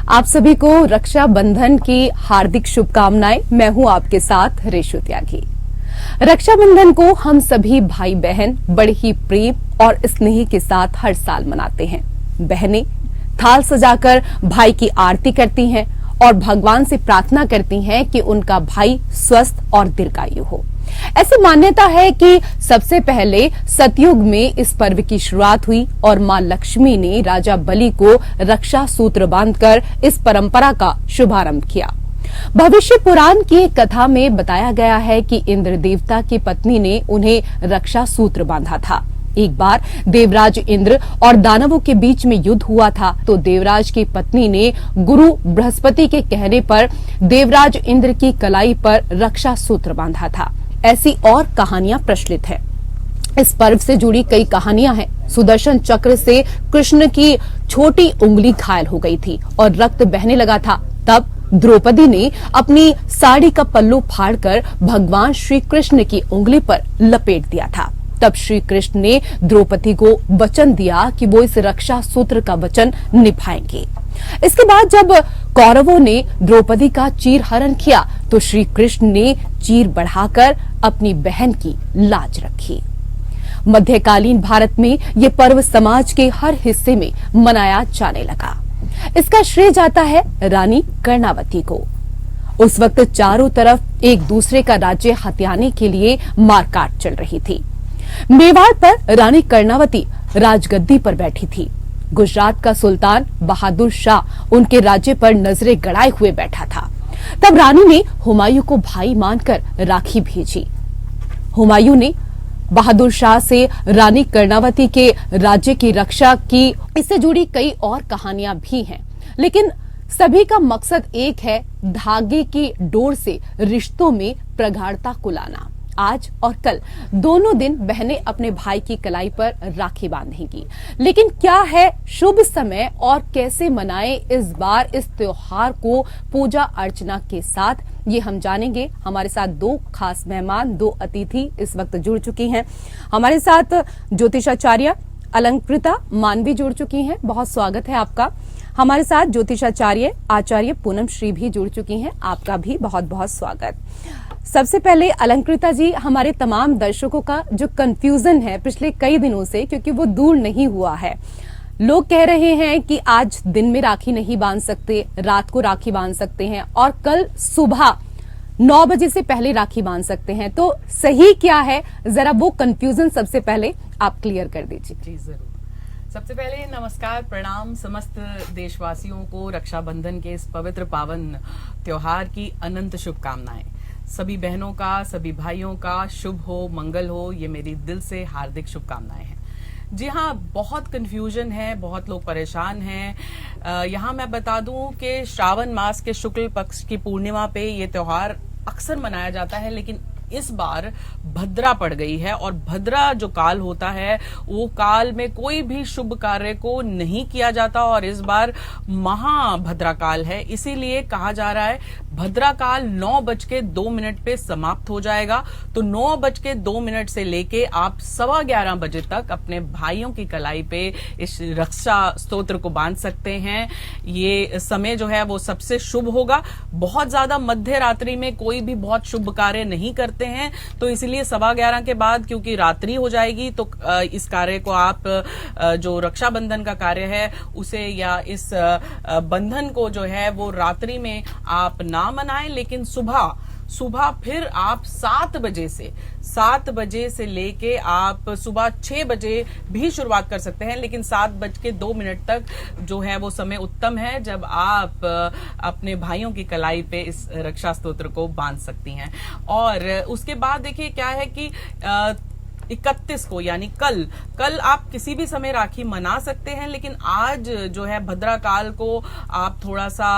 आप सभी को रक्षाबंधन की हार्दिक शुभकामनाएं। मैं हूं आपके साथ रेशु त्यागी। रक्षाबंधन को हम सभी भाई बहन बड़े ही प्रेम और स्नेह के साथ हर साल मनाते हैं। बहनें थाल सजाकर भाई की आरती करती हैं और भगवान से प्रार्थना करती हैं कि उनका भाई स्वस्थ और दीर्घायु हो। ऐसी मान्यता है कि सबसे पहले सतयुग में इस पर्व की शुरुआत हुई और मां लक्ष्मी ने राजा बलि को रक्षा सूत्र बांधकर इस परंपरा का शुभारंभ किया। भविष्य पुराण की एक कथा में बताया गया है कि इंद्र देवता की पत्नी ने उन्हें रक्षा सूत्र बांधा था। एक बार देवराज इंद्र और दानवों के बीच में युद्ध हुआ था, तो देवराज की पत्नी ने गुरु बृहस्पति के कहने पर देवराज इंद्र की कलाई पर रक्षा सूत्र बांधा था। ऐसी और कहानियां प्रचलित हैं। इस पर्व से जुड़ी कई कहानियां हैं। सुदर्शन चक्र से कृष्ण की छोटी उंगली घायल हो गई थी और रक्त बहने लगा था। तब द्रौपदी ने अपनी साड़ी का पल्लू फाड़कर भगवान श्री कृष्ण की उंगली पर लपेट दिया था। तब श्री कृष्ण ने द्रौपदी को वचन दिया कि वो इस रक्षा सूत्र का वचन निभाएंगे। इसके बाद जब कौरवों ने द्रौपदी का चीर हरण किया तो श्री कृष्ण ने चीर बढ़ाकर अपनी बहन की लाज रखी। मध्यकालीन भारत में ये पर्व समाज के हर हिस्से में मनाया जाने लगा। इसका श्रेय जाता है रानी कर्णावती को। उस वक्त चारों तरफ एक दूसरे का राज्य हथियाने के लिए मारकाट चल रही थी। मेवाड़ पर रानी कर्णावती राजगद्दी पर बैठी थी। गुजरात का सुल्तान बहादुर शाह उनके राज्य पर नजरें गड़ाए हुए बैठा था। तब रानी ने हुमायूं को भाई मानकर राखी भेजी। हुमायूं ने बहादुर शाह से रानी कर्णावती के राज्य की रक्षा की। इससे जुड़ी कई और कहानियां भी हैं, लेकिन सभी का मकसद एक है, धागे की डोर से रिश्तों में प्रगाढ़ता को लाना। आज और कल दोनों दिन बहनें अपने भाई की कलाई पर राखी बांधेंगी, लेकिन क्या है शुभ समय और कैसे मनाएं इस बार इस त्योहार को पूजा अर्चना के साथ, ये हम जानेंगे। हमारे साथ दो खास मेहमान, दो अतिथि इस वक्त जुड़ चुकी हैं। हमारे साथ ज्योतिषाचार्य अलंकृता मानवी जुड़ चुकी हैं। बहुत स्वागत है आपका। हमारे साथ ज्योतिषाचार्य आचार्य पूनम श्री भी जुड़ चुकी हैं। आपका भी बहुत बहुत स्वागत। सबसे पहले अलंकृता जी, हमारे तमाम दर्शकों का जो कंफ्यूजन है पिछले कई दिनों से, क्योंकि वो दूर नहीं हुआ है। लोग कह रहे हैं कि आज दिन में राखी नहीं बांध सकते, रात को राखी बांध सकते हैं और कल सुबह 9 बजे से पहले राखी बांध सकते हैं। तो सही क्या है, जरा वो कंफ्यूजन सबसे पहले आप क्लियर कर दीजिए। जी जरूर। सबसे पहले नमस्कार, प्रणाम समस्त देशवासियों को रक्षाबंधन के इस पवित्र पावन त्योहार की अनंत शुभकामनाएं। सभी बहनों का, सभी भाइयों का शुभ हो, मंगल हो, ये मेरी दिल से हार्दिक शुभकामनाएं हैं। जी हाँ, बहुत कंफ्यूजन है, बहुत लोग परेशान हैं। यहाँ मैं बता दूं कि श्रावण मास के शुक्ल पक्ष की पूर्णिमा पे ये त्योहार अक्सर मनाया जाता है, लेकिन इस बार भद्रा पड़ गई है और भद्रा जो काल होता है वो काल में कोई भी शुभ कार्य को नहीं किया जाता और इस बार महाभद्रा काल है। इसीलिए कहा जा रहा है भद्रा काल 9:02 पे समाप्त हो जाएगा। तो 9:02 से लेके आप 11:15 बजे तक अपने भाइयों की कलाई पे इस रक्षा स्तोत्र को बांध सकते हैं। ये समय जो है वो सबसे शुभ होगा। बहुत ज्यादा मध्य रात्रि में कोई भी बहुत शुभ कार्य नहीं करते हैं, तो इसलिए 11:15 के बाद क्योंकि रात्रि हो जाएगी तो इस कार्य को आप जो रक्षाबंधन का कार्य है उसे या इस बंधन को जो है वो रात्रि में आप ना मनाएं, लेकिन सुबह फिर आप 7 बजे से लेके आप सुबह 6 बजे भी शुरुआत कर सकते हैं, लेकिन 7:02 तक जो है वो समय उत्तम है जब आप अपने भाइयों की कलाई पे इस रक्षा स्तोत्र को बांध सकती हैं। और उसके बाद देखिए क्या है कि 31 को यानी कल आप किसी भी समय राखी मना सकते हैं, लेकिन आज जो है भद्रा काल को आप थोड़ा सा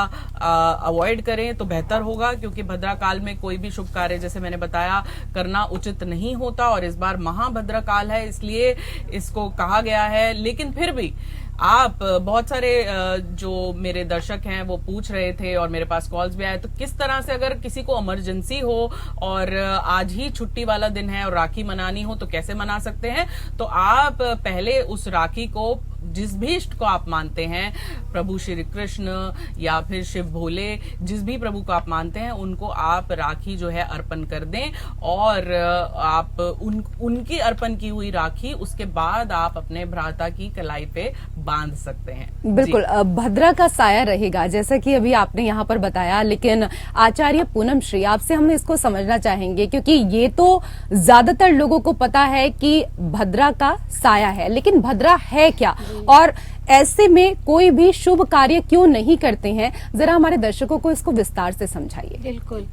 अवॉइड करें तो बेहतर होगा, क्योंकि भद्रा काल में कोई भी शुभ कार्य जैसे मैंने बताया करना उचित नहीं होता और इस बार महाभद्रा काल है इसलिए इसको कहा गया है। लेकिन फिर भी आप बहुत सारे जो मेरे दर्शक हैं वो पूछ रहे थे और मेरे पास कॉल्स भी आए, तो किस तरह से अगर किसी को इमरजेंसी हो और आज ही छुट्टी वाला दिन है और राखी मनानी हो तो कैसे मना सकते हैं। तो आप पहले उस राखी को जिस भी इष्ट को आप मानते हैं, प्रभु श्री कृष्ण या फिर शिव भोले, जिस भी प्रभु को आप मानते हैं उनको आप राखी जो है अर्पण कर दें, और आप उनकी अर्पण की हुई राखी उसके बाद आप अपने भ्राता की कलाई पे बांध सकते हैं। बिल्कुल, भद्रा का साया रहेगा जैसा कि अभी आपने यहाँ पर बताया, लेकिन आचार्य पूनम श्री आपसे हम इसको समझना चाहेंगे, क्योंकि ये तो ज्यादातर लोगों को पता है कि भद्रा का साया है, लेकिन भद्रा है क्या और ऐसे में कोई भी शुभ कार्य क्यों नहीं करते हैं, जरा हमारे दर्शकों को इसको विस्तार से समझाइए। बिल्कुल,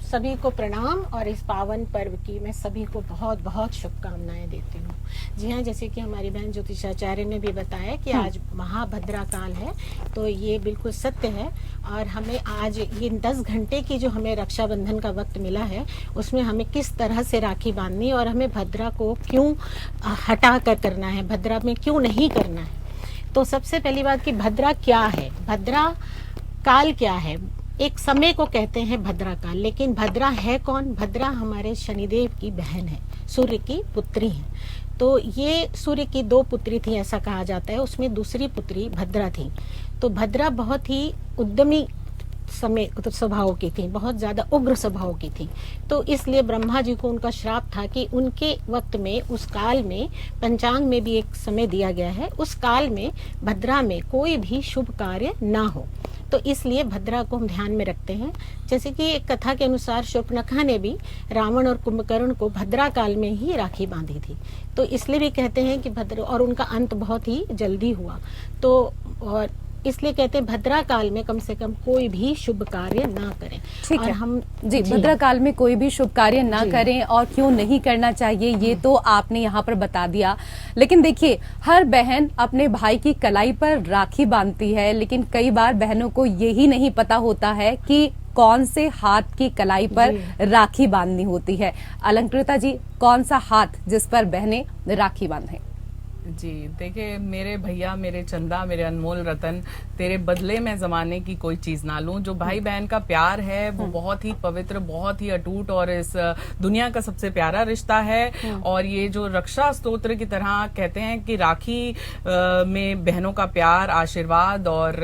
सभी को प्रणाम और इस पावन पर्व की मैं सभी को बहुत बहुत शुभकामनाएं देती हूँ। जी हाँ, जैसे कि हमारी बहन ज्योतिषाचार्य ने भी बताया कि आज महाभद्रा काल है, तो ये बिल्कुल सत्य है। और हमें आज ये 10 घंटे की जो हमें रक्षाबंधन का वक्त मिला है, उसमें हमें किस तरह से राखी बांधनी और हमें भद्रा को क्यों हटा कर करना है, भद्रा में क्यों नहीं करना है। तो सबसे पहली बात कि भद्रा क्या है, भद्रा काल क्या है। एक समय को कहते हैं भद्रा काल, लेकिन भद्रा है कौन? भद्रा हमारे शनिदेव की बहन है, सूर्य की पुत्री है। तो ये सूर्य की 2 पुत्री थी ऐसा कहा जाता है, उसमें दूसरी पुत्री भद्रा थी। तो भद्रा बहुत ही उद्यमी समय स्वभाव की थी, बहुत ज्यादा उग्र स्वभाव की थी। तो इसलिए ब्रह्मा जी को उनका श्राप था कि उनके वक्त में, उस काल में, पंचांग में भी एक समय दिया गया है, उस काल में भद्रा में कोई भी शुभ कार्य ना हो। तो इसलिए भद्रा को हम ध्यान में रखते हैं। जैसे कि एक कथा के अनुसार शूर्पणखा ने भी रावण और कुंभकर्ण को भद्रा काल में ही राखी बांधी थी। तो इसलिए भी कहते हैं कि भद्रा, और उनका अंत बहुत ही जल्दी हुआ। तो और इसलिए कहते हैं भद्रा काल में कम से कम कोई भी शुभ कार्य ना करें। ठीक और है, हम जी भद्रा काल में कोई भी शुभ कार्य ना करें और क्यों नहीं करना चाहिए ये तो आपने यहाँ पर बता दिया। लेकिन देखिए, हर बहन अपने भाई की कलाई पर राखी बांधती है, लेकिन कई बार बहनों को यही नहीं पता होता है कि कौन से हाथ की कलाई पर राखी बांधनी होती है। अलंकृता जी, कौन सा हाथ जिस पर बहनें राखी बांधें? जी देखिए, मेरे भैया, मेरे चंदा, मेरे अनमोल रतन, तेरे बदले में जमाने की कोई चीज ना लूं। जो भाई बहन का प्यार है वो बहुत ही पवित्र, बहुत ही अटूट और इस दुनिया का सबसे प्यारा रिश्ता है। और ये जो रक्षा स्तोत्र की तरह कहते हैं कि राखी में बहनों का प्यार, आशीर्वाद और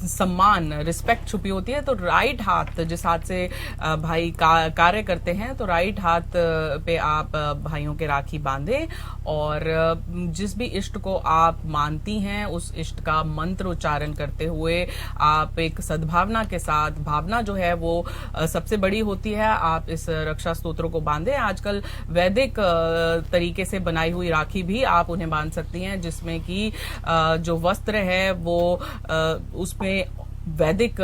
सम्मान, रिस्पेक्ट छुपी होती है। तो राइट हाथ, जिस हाथ से भाई कार्य करते हैं, तो राइट हाथ पे आप भाइयों के राखी बांधें और जिस भी इष्ट को आप मानती हैं उस इष्ट का मंत्र उच्चारण करते हुए आप एक सद्भावना के साथ, भावना जो है वो सबसे बड़ी होती है, आप इस रक्षा स्तोत्र को बांधे। आजकल वैदिक तरीके से बनाई हुई राखी भी आप उन्हें बांध सकती हैं, जिसमें कि जो वस्त्र है वो उसमें वैदिक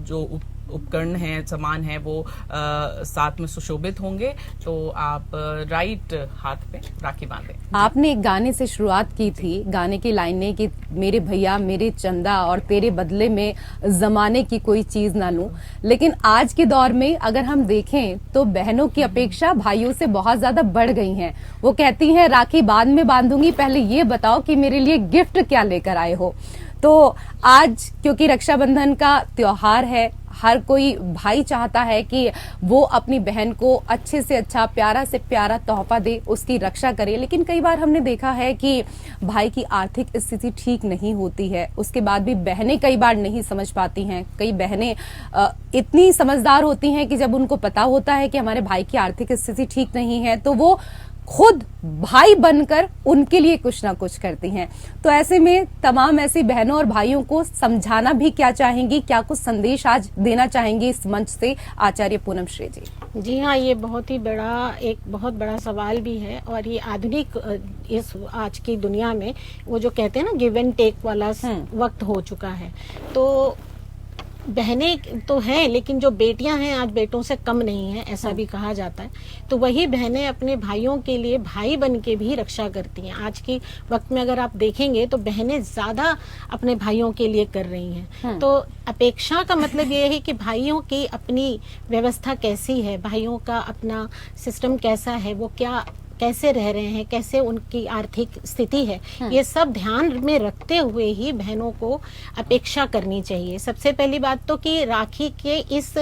जो उपकरण हैं, सामान है, वो साथ में सुशोभित होंगे। तो आप राइट हाथ पे राखी बांधें। आपने एक गाने से शुरुआत की थी, गाने की लाइनें कि मेरे भैया, मेरे चंदा और तेरे बदले में जमाने की कोई चीज ना लूं। लेकिन आज के दौर में अगर हम देखें तो बहनों की अपेक्षा भाइयों से बहुत ज्यादा बढ़ गई हैं। वो कहती हैं राखी बाद में बांधूंगी, पहले ये बताओ कि मेरे लिए गिफ्ट क्या लेकर आए हो। तो आज क्योंकि रक्षाबंधन का त्योहार है, हर कोई भाई चाहता है कि वो अपनी बहन को अच्छे से अच्छा, प्यारा से प्यारा तोहफा दे, उसकी रक्षा करे। लेकिन कई बार हमने देखा है कि भाई की आर्थिक स्थिति ठीक नहीं होती है, उसके बाद भी बहनें कई बार नहीं समझ पाती हैं। कई बहनें इतनी समझदार होती हैं कि जब उनको पता होता है कि हमारे भाई की आर्थिक स्थिति ठीक नहीं है तो वो खुद भाई बनकर उनके लिए कुछ ना कुछ करती हैं। तो ऐसे में तमाम ऐसी बहनों और भाइयों को समझाना भी क्या चाहेंगी, क्या कुछ संदेश आज देना चाहेंगी इस मंच से आचार्य पूनम श्री जी? जी हाँ, ये बहुत ही बड़ा, एक बहुत बड़ा सवाल भी है। और ये आधुनिक इस आज की दुनिया में वो जो कहते हैं ना गिव एंड टेक वाला वक्त हो चुका है। तो बहनें तो हैं, लेकिन जो बेटियां हैं आज बेटों से कम नहीं है, ऐसा भी कहा जाता है। तो वही बहनें अपने भाइयों के लिए भाई बन के भी रक्षा करती हैं। आज के वक्त में अगर आप देखेंगे तो बहनें ज्यादा अपने भाइयों के लिए कर रही हैं। तो अपेक्षा का मतलब ये है कि भाइयों की अपनी व्यवस्था कैसी है, भाइयों का अपना सिस्टम कैसा है, वो क्या कैसे रह रहे हैं, कैसे उनकी आर्थिक स्थिति है, ये सब ध्यान में रखते हुए ही बहनों को अपेक्षा करनी चाहिए। सबसे पहली बात तो कि राखी के इस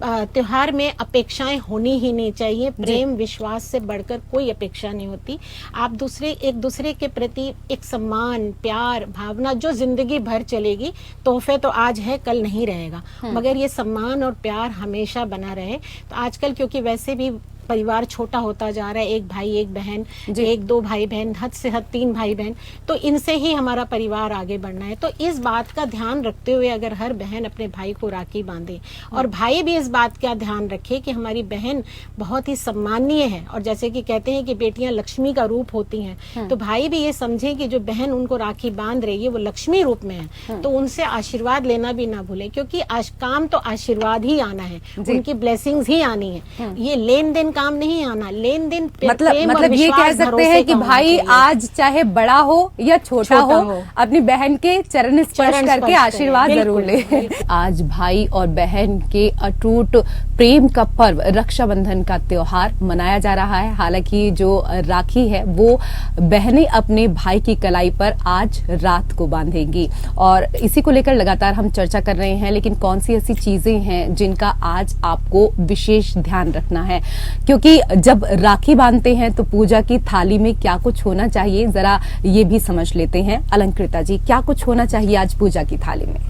त्योहार में अपेक्षाएं होनी ही नहीं चाहिए। प्रेम विश्वास से बढ़कर कोई अपेक्षा नहीं होती। आप एक दूसरे के प्रति एक सम्मान प्यार भावना जो जिंदगी भर चलेगी। तोहफे तो आज है कल नहीं रहेगा, मगर ये सम्मान और प्यार हमेशा बना रहे। तो आजकल क्योंकि वैसे भी परिवार छोटा होता जा रहा है, एक भाई एक बहन, एक दो भाई बहन, हद से हद 3 भाई बहन, तो इनसे ही हमारा परिवार आगे बढ़ना है। तो इस बात का ध्यान रखते हुए अगर हर बहन अपने भाई को राखी बांधे और भाई भी इस बात का ध्यान रखे कि हमारी बहन बहुत ही सम्माननीय है, और जैसे कि कहते हैं कि बेटियां लक्ष्मी का रूप होती हैं, तो भाई भी ये समझे कि जो बहन उनको राखी बांध रही है वो लक्ष्मी रूप में है, तो उनसे आशीर्वाद लेना भी ना भूले, क्योंकि काम तो आशीर्वाद ही आना है, उनकी ब्लेसिंग्स ही आनी है। ये लेन देन काम नहीं आना, लेन देन मतलब ये कह सकते हैं कि भाई आज चाहे बड़ा हो या छोटा हो अपनी बहन के चरण स्पर्श करके आशीर्वाद जरूर ले। आज भाई और बहन के अटूट प्रेम का पर्व रक्षाबंधन का त्योहार मनाया जा रहा है। हालांकि जो राखी है वो बहनें अपने भाई की कलाई पर आज रात को बांधेंगी, और इसी को लेकर लगातार हम चर्चा कर रहे हैं। लेकिन कौन सी ऐसी चीजें हैं जिनका आज आपको विशेष ध्यान रखना है, क्योंकि जब राखी बांधते हैं तो पूजा की थाली में क्या कुछ होना चाहिए, जरा ये भी समझ लेते हैं। अलंकृता जी, क्या कुछ होना चाहिए आज पूजा की थाली में?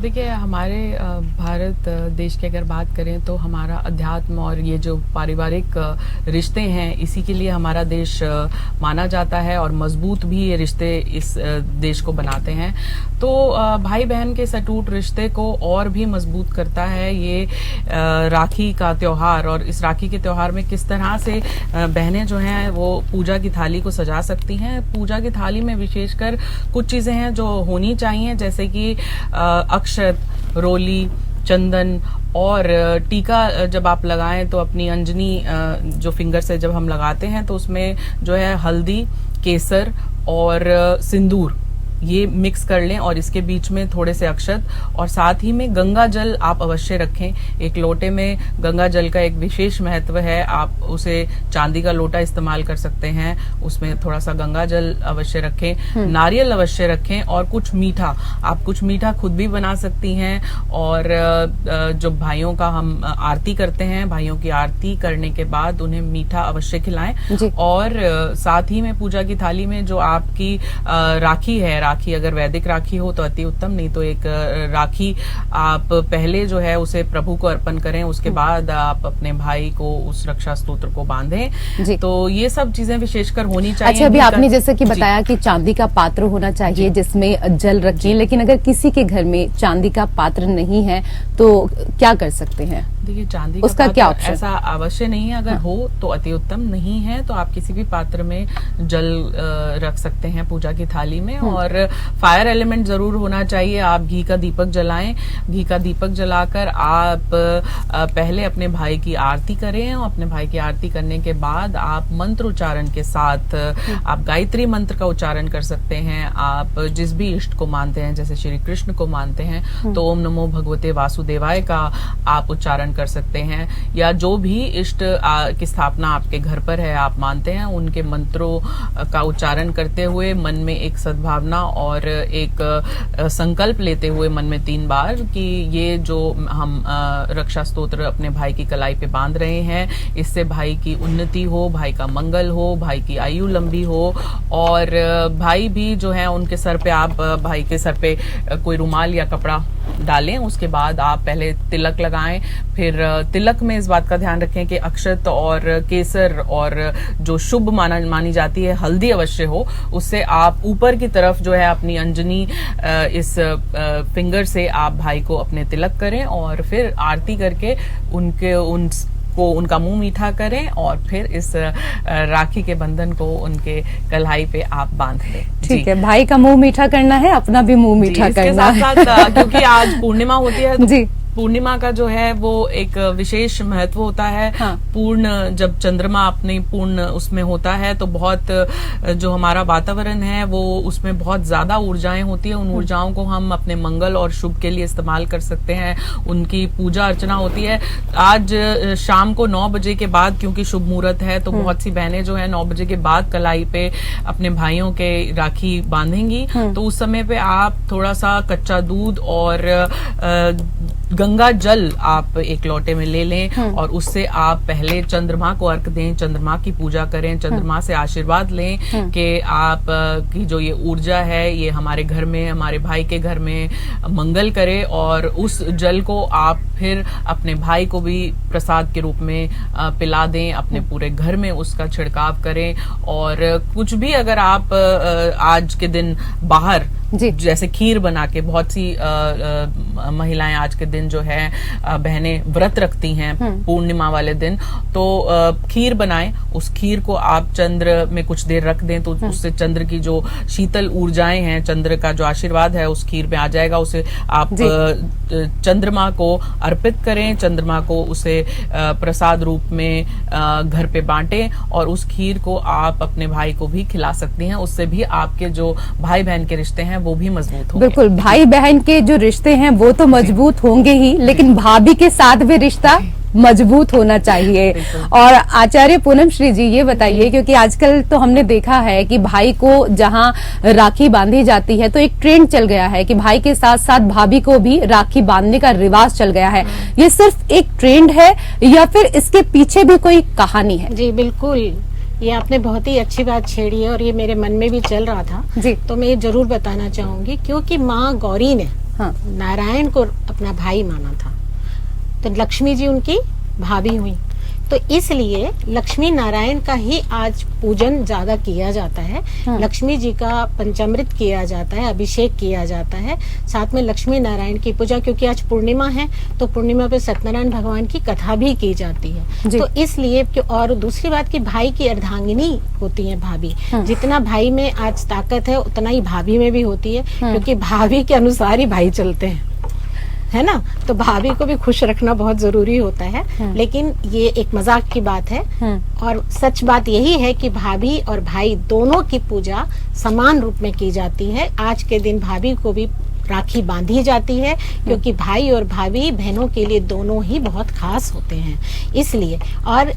देखिए, हमारे भारत देश की अगर बात करें तो हमारा अध्यात्म और ये जो पारिवारिक रिश्ते हैं, इसी के लिए हमारा देश माना जाता है, और मजबूत भी ये रिश्ते इस देश को बनाते हैं। तो भाई बहन के इस अटूट रिश्ते को और भी मजबूत करता है ये राखी का त्योहार। और इस राखी के त्योहार में किस तरह से बहनें जो हैं वो पूजा की थाली को सजा सकती हैं। पूजा की थाली में विशेषकर कुछ चीजें हैं जो होनी चाहिए, जैसे कि अक्षत, रोली, चंदन और टीका जब आप लगाएं तो अपनी अंजनी जो फिंगर से जब हम लगाते हैं तो उसमें जो है हल्दी, केसर और सिंदूर ये मिक्स कर लें, और इसके बीच में थोड़े से अक्षत, और साथ ही में गंगा जल आप अवश्य रखें। एक लोटे में गंगा जल का एक विशेष महत्व है, आप उसे चांदी का लोटा इस्तेमाल कर सकते हैं, उसमें थोड़ा सा गंगा जल अवश्य रखें, नारियल अवश्य रखें, और कुछ मीठा, आप कुछ मीठा खुद भी बना सकती हैं। और जो भाइयों का हम आरती करते हैं, भाइयों की आरती करने के बाद उन्हें मीठा अवश्य खिलाएं। और साथ ही में पूजा की थाली में जो आपकी राखी है, राखी अगर वैदिक राखी हो तो अति उत्तम, नहीं तो एक राखी आप पहले जो है उसे प्रभु को अर्पण करें, उसके बाद आप अपने भाई को उस रक्षा स्तोत्र को बांधें। तो ये सब चीजें विशेषकर होनी चाहिए। अच्छा, अभी आपने जैसे कि बताया कि चांदी का पात्र होना चाहिए जिसमें जल रखें, लेकिन अगर किसी के घर में चांदी का पात्र नहीं है तो क्या कर सकते हैं? देखिए, चांदी का उसका क्या ऑप्शन? ऐसा अवश्य नहीं है, अगर हो तो अति उत्तम, नहीं है तो आप किसी भी पात्र में जल रख सकते हैं पूजा की थाली में। और फायर एलिमेंट जरूर होना चाहिए। आप घी का दीपक जलाएं, घी का दीपक जलाकर आप पहले अपने भाई की आरती करें, और अपने भाई की आरती करने के बाद आप मंत्र उच्चारण के साथ आप गायत्री मंत्र का उच्चारण कर सकते हैं। आप जिस भी इष्ट को मानते हैं, जैसे श्री कृष्ण को मानते हैं तो ओम नमो भगवते वासुदेवाय का आप उच्चारण कर सकते हैं, या जो भी इष्ट की स्थापना आपके घर पर है आप मानते हैं, उनके मंत्रों का उच्चारण करते हुए मन में एक सद्भावना और एक संकल्प लेते हुए मन में 3 बार कि ये जो हम रक्षा स्तोत्र अपने भाई की कलाई पे बांध रहे हैं, इससे भाई की उन्नति हो, भाई का मंगल हो, भाई की आयु लंबी हो। और भाई भी जो है उनके सर पे आप भाई के सर पे कोई रुमाल या कपड़ा डालें, उसके बाद आप पहले तिलक लगाएं। फिर तिलक में इस बात का ध्यान रखें कि अक्षत और केसर और जो शुभ मानी जाती है हल्दी अवश्य हो, उससे आप ऊपर की तरफ जो है अपनी अंजनी इस फिंगर से आप भाई को अपने तिलक करें, और फिर आरती करके उनका मुंह मीठा करें, और फिर इस राखी के बंधन को उनके कलाई पे आप बांध लें। ठीक है, भाई का मुंह मीठा करना है, अपना भी मुंह मीठा करना है। साथ साथ क्योंकि आज पूर्णिमा होती है तो जी, पूर्णिमा का जो है वो एक विशेष महत्व होता है। हाँ। पूर्ण जब चंद्रमा अपने पूर्ण उसमें होता है तो बहुत जो हमारा वातावरण है वो उसमें बहुत ज्यादा ऊर्जाएं होती है। उन ऊर्जाओं को हम अपने मंगल और शुभ के लिए इस्तेमाल कर सकते हैं। उनकी पूजा अर्चना होती है। आज शाम को 9 बजे के बाद, क्योंकि शुभ मुहूर्त है, तो बहुत सी बहनें जो है 9 बजे के बाद कलाई पे अपने भाइयों के राखी बांधेंगी। तो उस समय पे आप थोड़ा सा कच्चा दूध और गंगा जल आप एक लोटे में ले लें और उससे आप पहले चंद्रमा को अर्घ दें, चंद्रमा की पूजा करें, चंद्रमा से आशीर्वाद लें कि आप की जो ये ऊर्जा है ये हमारे घर में, हमारे भाई के घर में मंगल करे। और उस जल को आप फिर अपने भाई को भी प्रसाद के रूप में पिला दें, अपने पूरे घर में उसका छिड़काव करें। और कुछ भी अगर आप आज के दिन बाहर जैसे खीर बना के, बहुत सी महिलाएं आज के दिन जो है बहनें व्रत रखती हैं पूर्णिमा वाले दिन, तो खीर बनाएं, उस खीर को आप चंद्र में कुछ देर रख दें तो उससे चंद्र की जो शीतल ऊर्जाएं हैं, चंद्र का जो आशीर्वाद है उस खीर में आ जाएगा। उसे आप चंद्रमा को अर्पित करें, चंद्रमा को उसे प्रसाद रूप में घर पे बांटें और उस खीर को आप अपने भाई को भी खिला सकती हैं। उससे भी आपके जो भाई बहन के रिश्ते हैं वो भी मजबूत होंगे। बिल्कुल, भाई बहन के जो रिश्ते हैं वो तो मजबूत होंगे ही, लेकिन भाभी के साथ भी रिश्ता मजबूत होना चाहिए। और आचार्य पूनम श्री जी ये बताइए, क्योंकि आजकल तो हमने देखा है कि भाई को जहां राखी बांधी जाती है तो एक ट्रेंड चल गया है कि भाई के साथ साथ भाभी को भी राखी बांधने का रिवाज चल गया है। ये सिर्फ एक ट्रेंड है या फिर इसके पीछे भी कोई कहानी है? जी बिल्कुल, ये आपने बहुत ही अच्छी बात छेड़ी है और ये मेरे मन में भी चल रहा था जी। तो मैं ये जरूर बताना चाहूंगी, क्योंकि माँ गौरी ने नारायण को अपना भाई माना था तो लक्ष्मी जी उनकी भाभी हुई, तो इसलिए लक्ष्मी नारायण का ही आज पूजन ज्यादा किया जाता है। लक्ष्मी जी का पंचामृत किया जाता है, अभिषेक किया जाता है, साथ में लक्ष्मी नारायण की पूजा, क्योंकि आज पूर्णिमा है तो पूर्णिमा पे सत्यनारायण भगवान की कथा भी की जाती है। तो इसलिए, और दूसरी बात कि भाई की अर्धांगिनी होती है भाभी, जितना भाई में आज ताकत है उतना ही भाभी में भी होती है, क्योंकि भाभी के अनुसार ही भाई चलते हैं, है ना। तो भाभी को भी खुश रखना बहुत जरूरी होता है। लेकिन ये एक मजाक की बात है और सच बात यही है कि भाभी और भाई दोनों की पूजा समान रूप में की जाती है। आज के दिन भाभी को भी राखी बांधी जाती है, क्योंकि भाई और भाभी बहनों के लिए दोनों ही बहुत खास होते हैं, इसलिए। और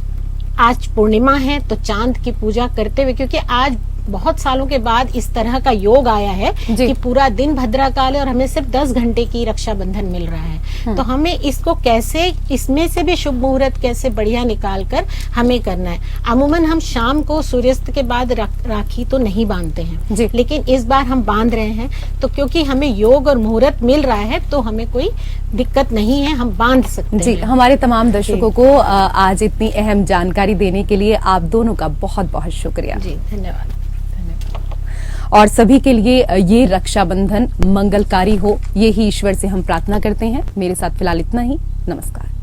आज पूर्णिमा है तो चांद की पूजा करते हुए, क्योंकि आज बहुत सालों के बाद इस तरह का योग आया है कि पूरा दिन भद्रा काल है और हमें सिर्फ 10 घंटे की रक्षाबंधन मिल रहा है, तो हमें इसको कैसे, इसमें से भी शुभ मुहूर्त कैसे बढ़िया निकाल कर हमें करना है। अमूमन हम शाम को सूर्यास्त के बाद राखी तो नहीं बांधते हैं, लेकिन इस बार हम बांध रहे हैं, तो क्योंकि हमें योग और मुहूर्त मिल रहा है तो हमें कोई दिक्कत नहीं है, हम बांध सकते हैं। हमारे तमाम दर्शकों को आज इतनी अहम जानकारी देने के लिए आप दोनों का बहुत बहुत शुक्रिया। जी धन्यवाद। और सभी के लिए ये रक्षाबंधन मंगलकारी हो, ये ही ईश्वर से हम प्रार्थना करते हैं। मेरे साथ फिलहाल इतना ही। नमस्कार।